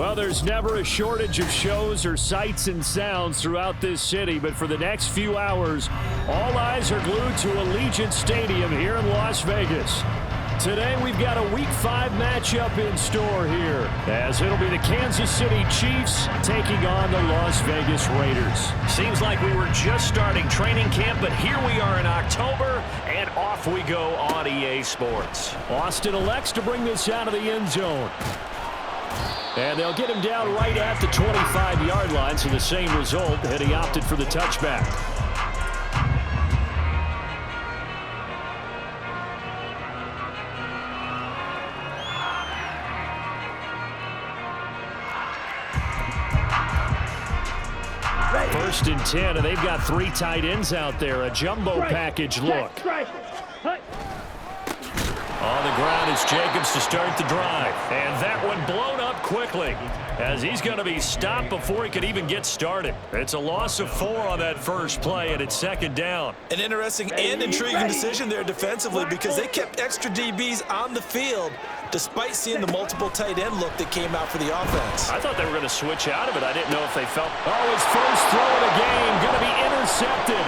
Well, there's never a shortage of shows or sights and sounds throughout this city, but for the next few hours, all eyes are glued to Allegiant Stadium here in Las Vegas. Today, we've got a Week 5 matchup in store here, as it'll be the Kansas City Chiefs taking on the Las Vegas Raiders. Seems like we were just starting training camp, but here we are in October, and off we go on EA Sports. Austin elects to bring this out of the end zone. And they'll get him down right at the 25-yard line, so the same result, had he opted for the touchback. First and 10, and they've got 3 tight ends out there. A jumbo package look. On the ground is Jacobs to start the drive. And that one blown up quickly, as he's going to be stopped before he could even get started. It's a loss of 4 on that first play, and it's second down. An interesting and intriguing decision there defensively, because they kept extra DBs on the field despite seeing the multiple tight end look that came out for the offense. I thought they were going to switch out of it. I didn't know if they felt... Oh, his first throw of the game going to be intercepted.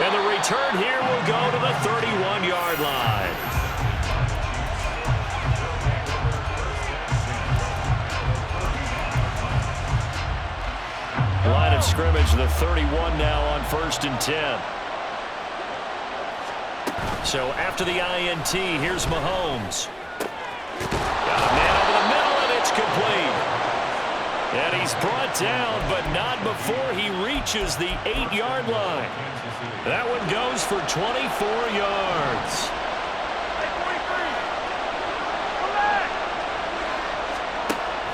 And the return here will go to the 31-yard line. Line of scrimmage, the 31 now on first and 10. So after the INT, here's Mahomes. Got a man over the middle, and it's complete. And he's brought down, but not before he reaches the 8-yard line. That one goes for 24 yards.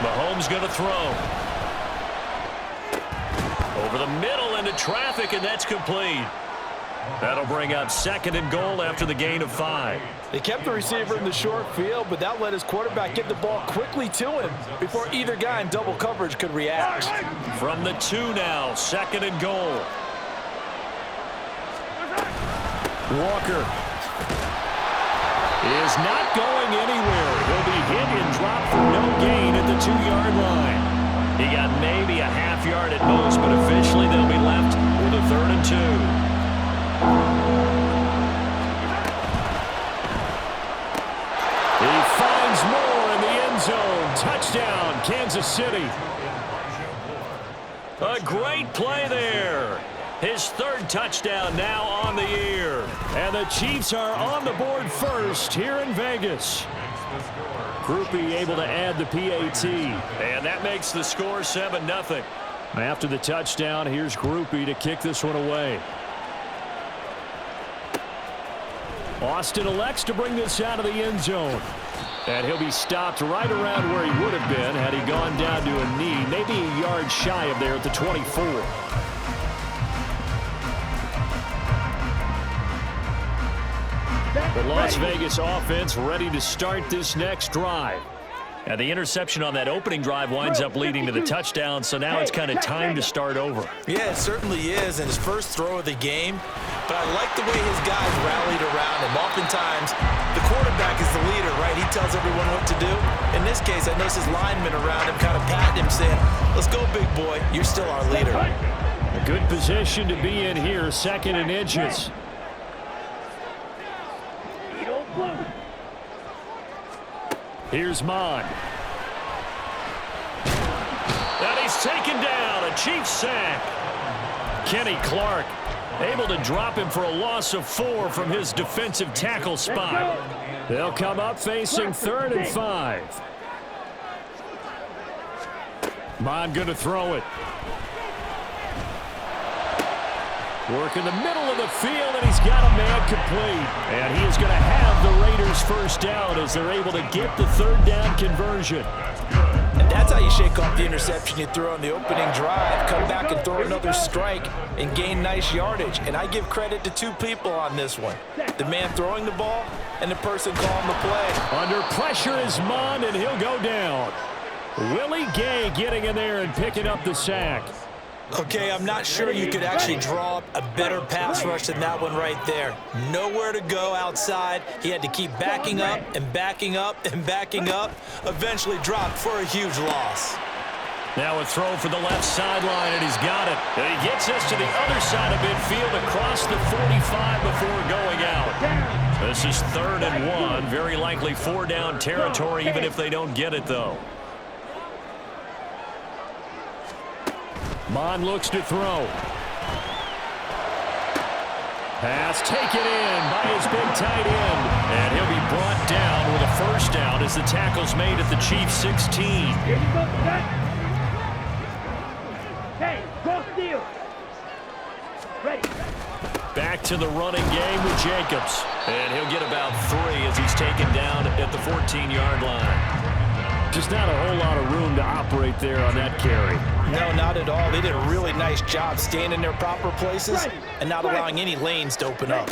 Mahomes going to throw. Over the middle into traffic, and that's complete. That'll bring up second and goal after the gain of 5. They kept the receiver in the short field, but that let his quarterback get the ball quickly to him before either guy in double coverage could react. From the 2 now, second and goal. Walker is not going anywhere. He'll be hit and dropped for no gain at the 2-yard line. He got maybe a half yard at most, but officially they'll be left with a 3rd and 2. He finds more in the end zone. Touchdown, Kansas City. A great play there. His 3rd touchdown now on the year. And the Chiefs are on the board first here in Vegas. Groupie able to add the PAT. And that makes the score 7-0. After the touchdown, here's Groupie to kick this one away. Austin elects to bring this out of the end zone. And he'll be stopped right around where he would have been had he gone down to a knee. Maybe a yard shy of there at the 24. The Las Vegas offense ready to start this next drive. And the interception on that opening drive winds up leading to the touchdown, so now it's kind of time to start over. Yeah, it certainly is, and his first throw of the game. But I like the way his guys rallied around him. Oftentimes, the quarterback is the leader, right? He tells everyone what to do. In this case, I noticed his linemen around him kind of patting him, saying, "Let's go, big boy. You're still our leader." A good position to be in here, 2nd and inches. Here's Mon. And he's taken down. A Chiefs sack. Kenny Clark able to drop him for a loss of 4 from his defensive tackle spot. They'll come up facing 3rd and 5. Mon going to throw it. Work in the middle of the field, and he's got a man complete. And he is going to have the Raiders first down as they're able to get the 3rd down conversion. And that's how you shake off the interception you throw on the opening drive. Come back and throw another strike and gain nice yardage. And I give credit to 2 people on this one. The man throwing the ball and the person calling the play. Under pressure is Mond, and he'll go down. Willie Gay getting in there and picking up the sack. Okay, I'm not sure you could actually draw up a better pass rush than that one right there. Nowhere to go outside. He had to keep backing up and backing up and backing up. Eventually dropped for a huge loss. Now a throw for the left sideline, and he's got it. And he gets us to the other side of midfield across the 45 before going out. This is 3rd and 1. Very likely 4-down territory, even if they don't get it, though. Mon looks to throw. Pass taken in by his big tight end. And he'll be brought down with a first down as the tackle's made at the Chiefs' 16. Hey, go steal. Ready. Back to the running game with Jacobs. And he'll get about 3 as he's taken down at the 14-yard line. Just not a whole lot of room to operate there on that carry. No, not at all. They did a really nice job staying in their proper places and not allowing any lanes to open up.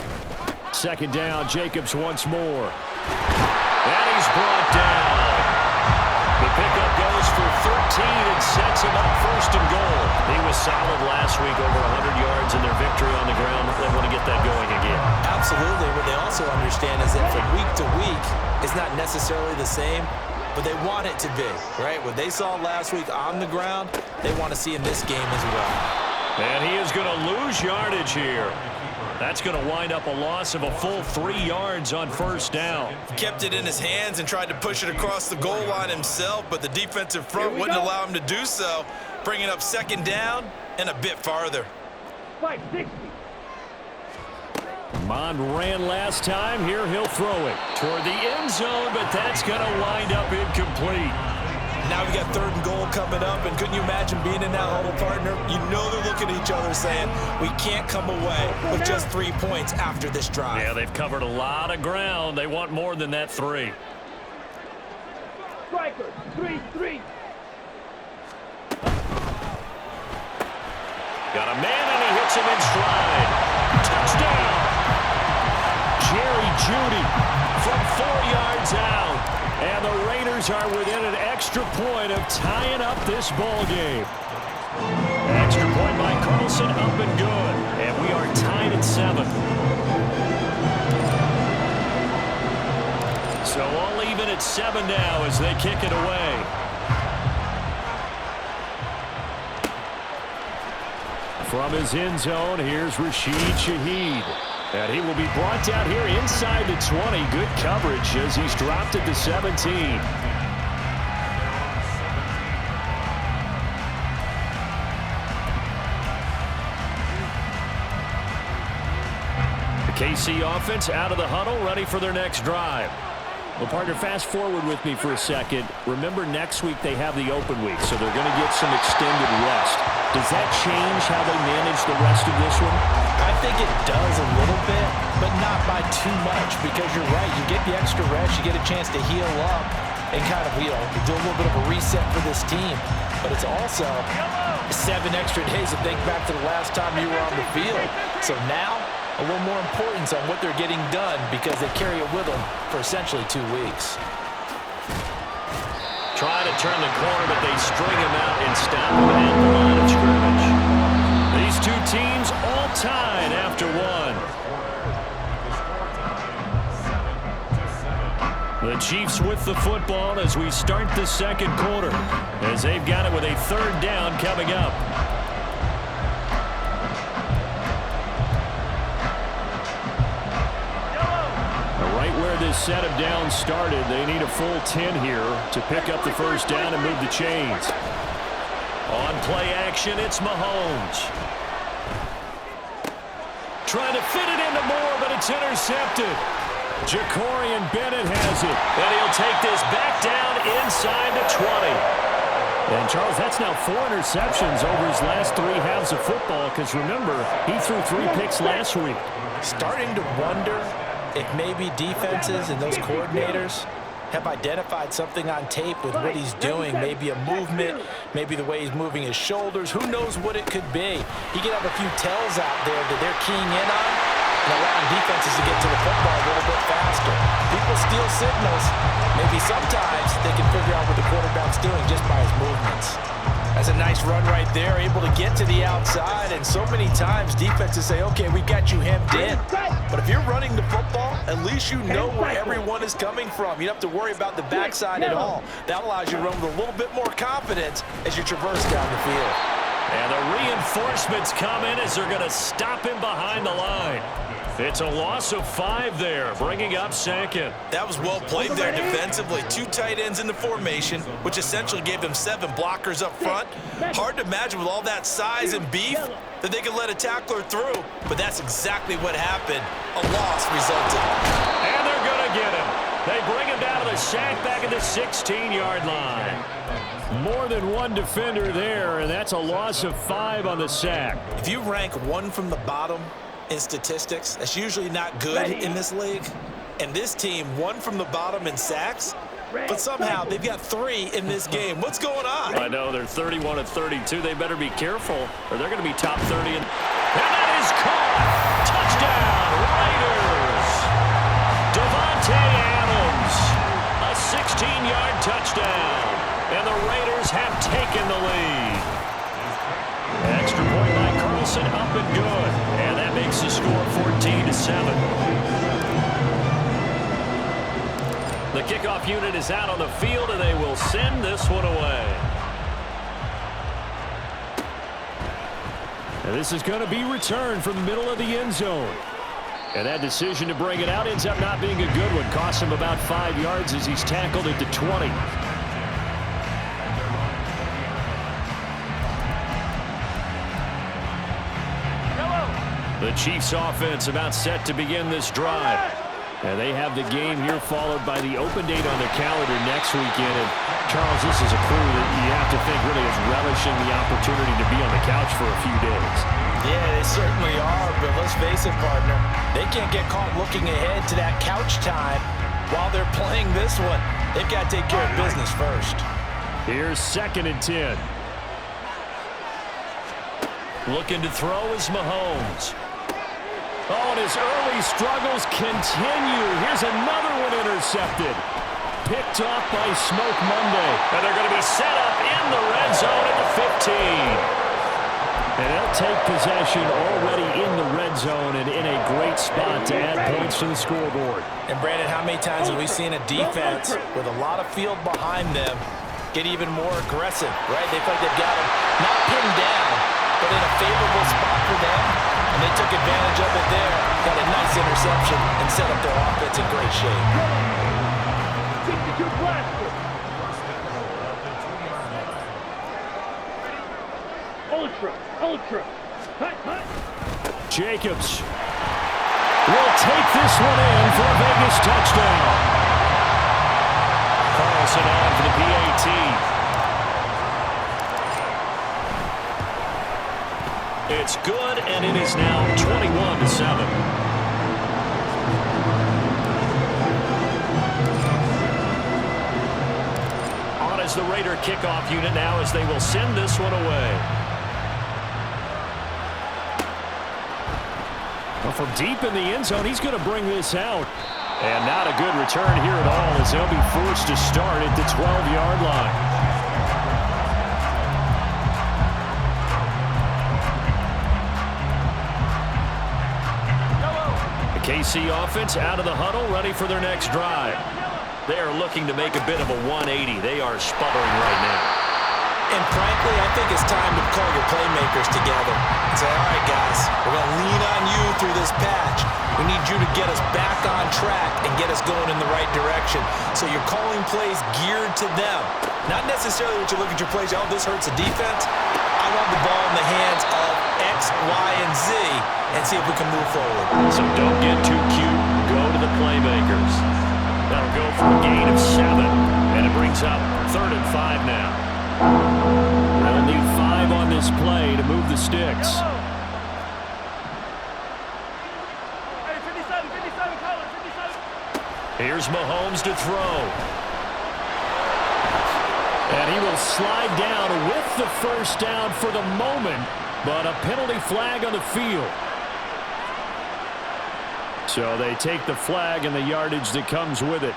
2nd down, Jacobs once more. And he's brought down. The pickup goes for 13 and sets him up 1st and goal. He was solid last week, over 100 yards in their victory on the ground. They want to get that going again. Absolutely. What they also understand is that from week to week, it's not necessarily the same, but they want it to be, right? What they saw last week on the ground, they want to see in this game as well. And he is going to lose yardage here. That's going to wind up a loss of a full 3 yards on 1st down. He kept it in his hands and tried to push it across the goal line himself, but the defensive front wouldn't allow him to do so, bringing up 2nd down and a bit farther. 560. Mond ran last time. Here he'll throw it toward the end zone, but that's going to wind up incomplete. Now we got 3rd and goal coming up, and couldn't you imagine being in that huddle, partner? You know they're looking at each other saying, we can't come away with just 3 points after this drive. Yeah, they've covered a lot of ground. They want more than that 3. Striker, 3-3. Got a man, and he hits him in stride. Touchdown! Jerry Jeudy from 4 yards out. And the Raiders are within an extra point of tying up this ball game. Extra point by Carlson, up and good. And we are tied at 7. So all even at 7 now as they kick it away. From his end zone, here's Rashid Shaheed. And he will be brought down here inside the 20. Good coverage as he's dropped at the 17. The KC offense out of the huddle, ready for their next drive. Well, partner, fast forward with me for a second. Remember, next week they have the open week, so they're going to get some extended rest. Does that change how they manage the rest of this one? I think it does a little bit, but not by too much, because you're right. You get the extra rest, you get a chance to heal up and kind of, do a little bit of a reset for this team. But it's also 7 extra days to think back to the last time you were on the field. So now, a little more importance on what they're getting done because they carry it with them for essentially 2 weeks. Trying to turn the corner, but they string him out and stop him at the line of scrimmage. These two teams all tied after 1. The Chiefs with the football as we start the 2nd quarter, as they've got it with a 3rd down coming up. Right where this set of downs started, they need a full 10 here to pick up the 1st down and move the chains. On play action, it's Mahomes. Trying to fit it into Moore, but it's intercepted. Jacorian Bennett has it. And he'll take this back down inside the 20. And, Charles, that's now 4 interceptions over his last 3 halves of football because, remember, he threw 3 picks last week. Starting to wonder if maybe defenses and those coordinators have identified something on tape with what he's doing, maybe a movement, maybe the way he's moving his shoulders. Who knows what it could be? He could have a few tells out there that they're keying in on and allowing defenses to get to the football a little bit faster. People steal signals. Maybe sometimes they can figure out what the quarterback's doing just by his movements. That's a nice run right there, able to get to the outside, and so many times defenses say, okay, we got you hemmed in. But if you're running the football, at least you know where everyone is coming from. You don't have to worry about the backside at all. That allows you to run with a little bit more confidence as you traverse down the field. And the reinforcements come in as they're going to stop him behind the line. It's a loss of 5 there, bringing up second. That was well played there defensively. 2 tight ends in the formation, which essentially gave them 7 blockers up front. Hard to imagine with all that size and beef that they could let a tackler through, but that's exactly what happened. A loss resulted. And they're going to get him. They bring him down to the sack back at the 16-yard line. More than one defender there, and that's a loss of 5 on the sack. If you rank 1 from the bottom in statistics, that's usually not good in this league. And this team, 1 from the bottom in sacks, but somehow they've got 3 in this game. What's going on? I know, they're 31 of 32. They better be careful, or they're going to be top 30. And that is caught. Touchdown, Raiders. Devontae Adams, a 16-yard touchdown. And the Raiders have taken the lead. Extra point by Carlson, up and good. And that makes the score 14-7. The kickoff unit is out on the field, and they will send this one away. And this is going to be returned from the middle of the end zone. And that decision to bring it out ends up not being a good one. Costs him about 5 yards as he's tackled at the 20. The Chiefs offense about set to begin this drive. And they have the game here followed by the open date on their calendar next weekend. And Charles, this is a crew that you have to think really is relishing the opportunity to be on the couch for a few days. Yeah, they certainly are, but let's face it, partner. They can't get caught looking ahead to that couch time while they're playing this one. They've got to take care of business first. Here's 2nd and 10. Looking to throw is Mahomes. Oh, and his early struggles continue. Here's another one intercepted. Picked off by Smoke Monday. And they're going to be set up in the red zone at the 15. And they'll take possession already in the red zone and in a great spot to add points to the scoreboard. And, Brandon, how many times have we seen a defense with a lot of field behind them get even more aggressive, right? They feel like they've got them not pinned down, but in a favorable spot for them. And they took advantage of it there. Got a nice interception and set up their offense in great shape. 62 blaster. Ultra. Hut. Jacobs will take this one in for a Vegas touchdown. Carlson on for the PAT. It's good, and it is now 21-7. On as the Raider kickoff unit now as they will send this one away. Well, from deep in the end zone, he's going to bring this out. And not a good return here at all as they'll be forced to start at the 12-yard line. KC offense out of the huddle, ready for their next drive. They are looking to make a bit of a 180. They are sputtering right now. And frankly, I think it's time to call your playmakers together and say, all right, guys, we're going to lean on you through this patch. We need you to get us back on track and get us going in the right direction. So you're calling plays geared to them. Not necessarily what you look at your plays, oh, this hurts the defense. I want the ball in the hands of X, Y, and Z and see if we can move forward. So don't get too cute. Go to the playmakers. That'll go for a gain of 7. And it brings up 3rd and 5 now. They'll need 5 on this play to move the sticks. Hey, 57, Colin, 57. Here's Mahomes to throw. And he will slide down with the first down for the moment, but a penalty flag on the field. So they take the flag and the yardage that comes with it.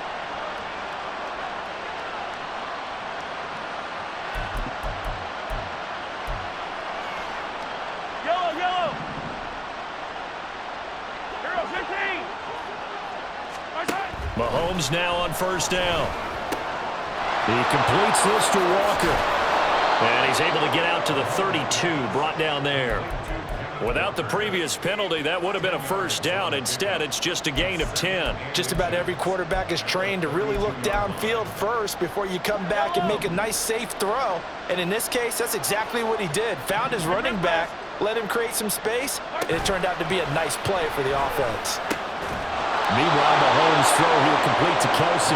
Mahomes now on first down. He completes this to Walker. And he's able to get out to the 32, brought down there. Without the previous penalty, that would have been a first down. Instead, it's just a gain of 10. Just about every quarterback is trained to really look downfield first before you come back and make a nice, safe throw. And in this case, that's exactly what he did. Found his running back, let him create some space, and it turned out to be a nice play for the offense. Meanwhile, Mahomes' throw here complete to Kelsey.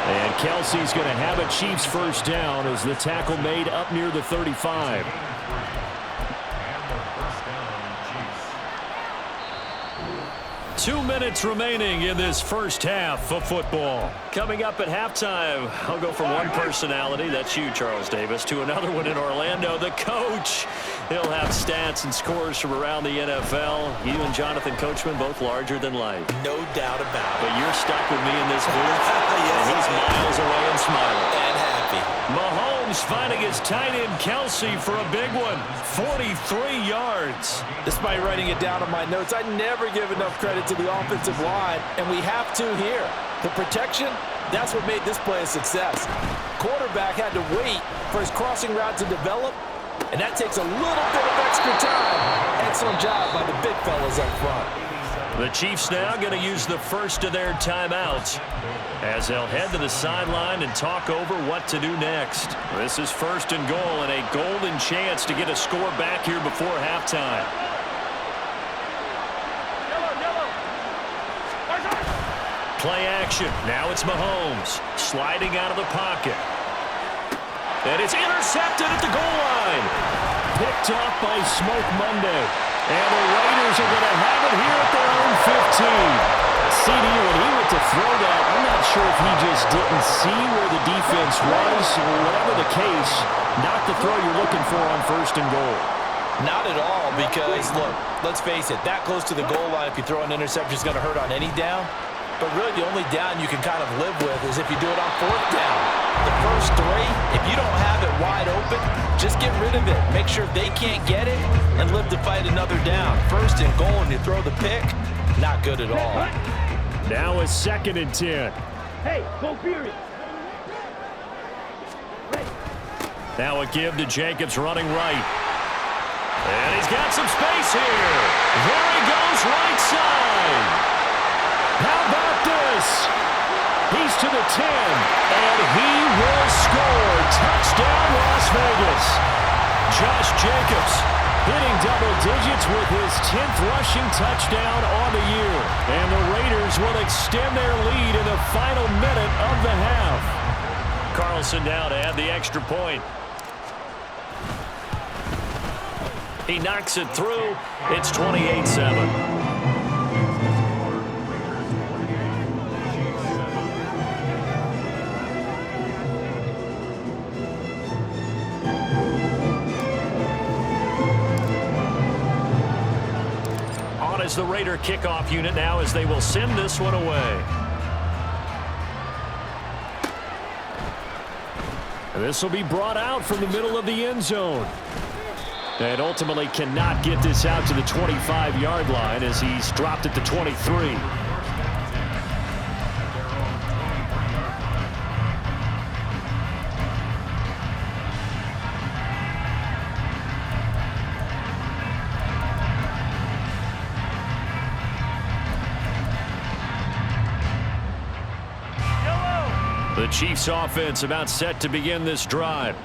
And Kelsey's going to have a Chiefs first down as the tackle made up near the 35. 2 minutes remaining in this first half of football. Coming up at halftime, I'll go from one personality, that's you, Charles Davis, to another one in Orlando, the coach. He'll have stats and scores from around the NFL. You and Jonathan Coachman, both larger than life. No doubt about it. But you're stuck with me in this booth. Yes, and he's miles away and smiling. And happy. Mahomes finding his tight end Kelsey for a big one. 43 yards. Despite writing it down on my notes, I never give enough credit to the offensive line, and we have to here. The protection, that's what made this play a success. Quarterback had to wait for his crossing route to develop, and that takes a little bit of extra time. Excellent job by the big fellas up front. The Chiefs now going to use the first of their timeouts as they'll head to the sideline and talk over what to do next. This is first and goal and a golden chance to get a score back here before halftime. Play action. Now it's Mahomes sliding out of the pocket. And it's intercepted at the goal line. Picked off by Smoke Monday. And the Raiders are going to have it here at their own 15. CD, when he went to throw that, I'm not sure if he just didn't see where the defense was, or whatever the case, not the throw you're looking for on first and goal. Not at all, because, look, let's face it, that close to the goal line, if you throw an interception, is going to hurt on any down. But really, the only down you can kind of live with is if you do it on fourth down. The first three, if you don't have it wide open, just get rid of it. Make sure they can't get it and live to fight another down. First and goal, and you throw the pick, not good at all. Now a 2nd and 10. Hey, go period. Now a give to Jacobs running right. And he's got some space here. There he goes right side. How about this? He's to the 10, and he will score. Touchdown, Las Vegas. Josh Jacobs hitting double digits with his 10th rushing touchdown on the year. And the Raiders will extend their lead in the final minute of the half. Carlson now to add the extra point. He knocks it through. It's 28-7. Is the Raider kickoff unit now as they will send this one away. And this will be brought out from the middle of the end zone. And ultimately cannot get this out to the 25-yard line as he's dropped at the 23. The Chiefs offense about set to begin this drive.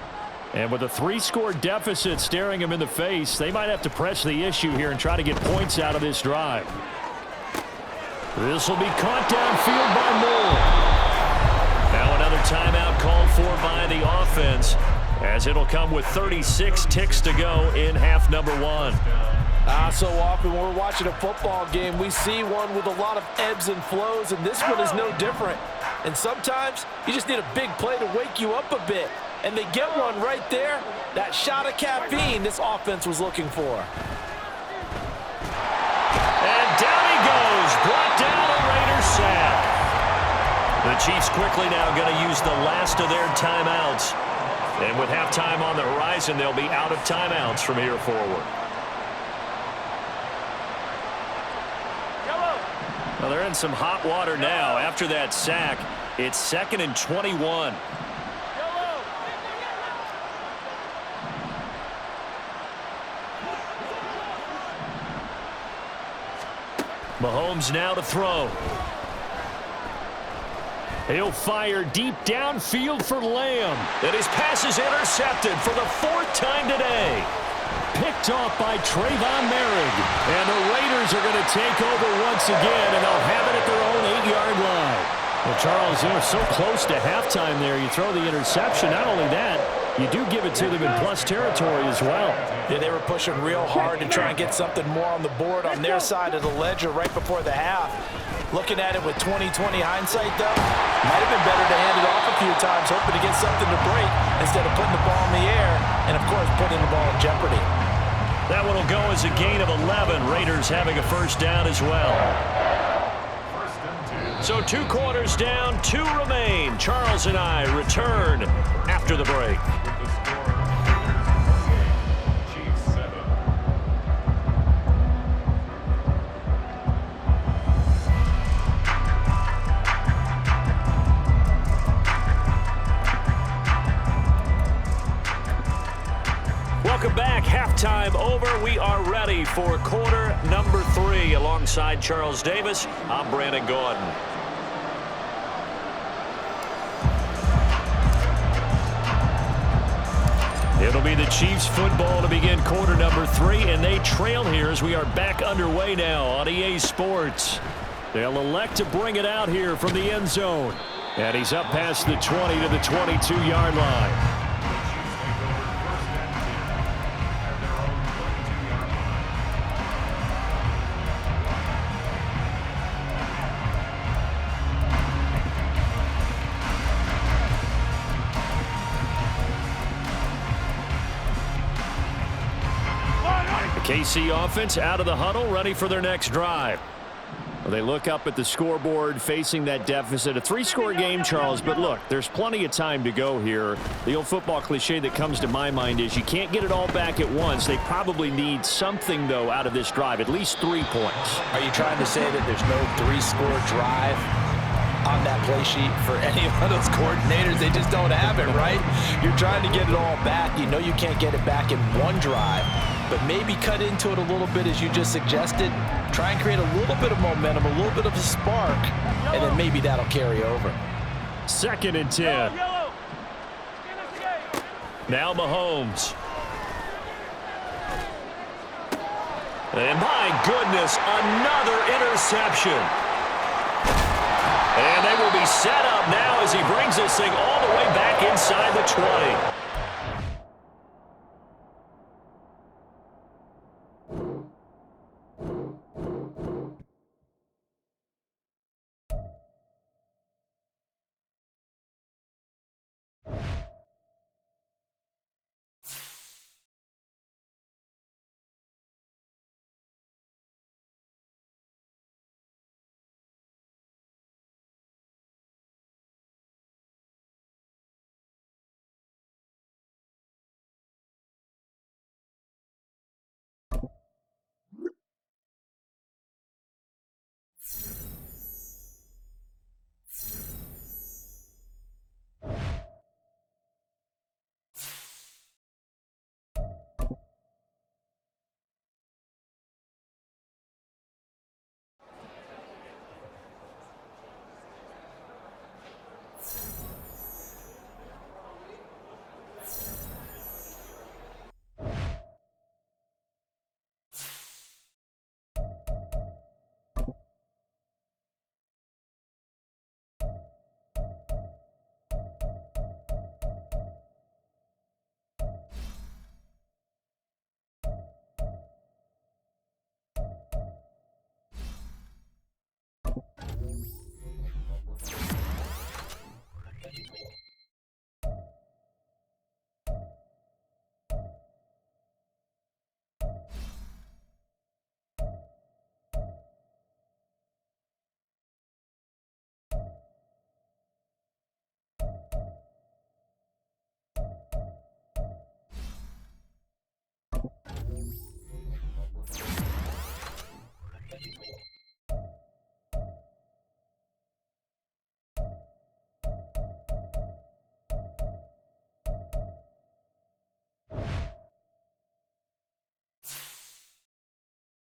And with a 3-score deficit staring them in the face, they might have to press the issue here and try to get points out of this drive. This will be caught downfield by Moore. Now another timeout called for by the offense as it'll come with 36 ticks to go in half number 1. So often when we're watching a football game, we see one with a lot of ebbs and flows, and this one is no different. And sometimes you just need a big play to wake you up a bit. And they get one right there. That shot of caffeine this offense was looking for. And down he goes. Brought down a Raider sack. The Chiefs quickly now going to use the last of their timeouts. And with halftime on the horizon, they'll be out of timeouts from here forward. Well, they're in some hot water now. After that sack, it's 2nd and 21. Mahomes now to throw. He'll fire deep downfield for Lamb. And his pass is intercepted for the 4th time today. Picked off by Trayvon Merrick. And the Raiders are going to take over once again, and they'll have it at their own 8-yard line. Well, Charles, they're so close to halftime there. You throw the interception. Not only that, you do give it to them in plus territory as well. Yeah, they were pushing real hard to try and get something more on the board on their side of the ledger right before the half. Looking at it with 20/20 hindsight, though, might have been better to hand it off a few times, hoping to get something to break instead of putting the ball in the air and, of course, putting the ball in jeopardy. That one will go as a gain of 11. Raiders having a first down as well. So 2 quarters down, 2 remain. Charles and I return after the break. Welcome back. Halftime over. We are ready for quarter number 3. Alongside Charles Davis, I'm Brandon Gordon. It'll be the Chiefs football to begin quarter number 3, and they trail here as we are back underway now on EA Sports. They'll elect to bring it out here from the end zone. And he's up past the 20 to the 22-yard line. KC offense out of the huddle, ready for their next drive. Well, they look up at the scoreboard, facing that deficit. A 3-score game, Charles, but look, there's plenty of time to go here. The old football cliche that comes to my mind is you can't get it all back at once. They probably need something, though, out of this drive, at least 3 points. Are you trying to say that there's no 3-score drive on that play sheet for any of those coordinators? They just don't have it, right? You're trying to get it all back. You know you can't get it back in one drive, but maybe cut into it a little bit as you just suggested. Try and create a little bit of momentum, a little bit of a spark, and then maybe that'll carry over. 2nd and 10. Now Mahomes. And my goodness, another interception. And they will be set up now as he brings this thing all the way back inside the 20.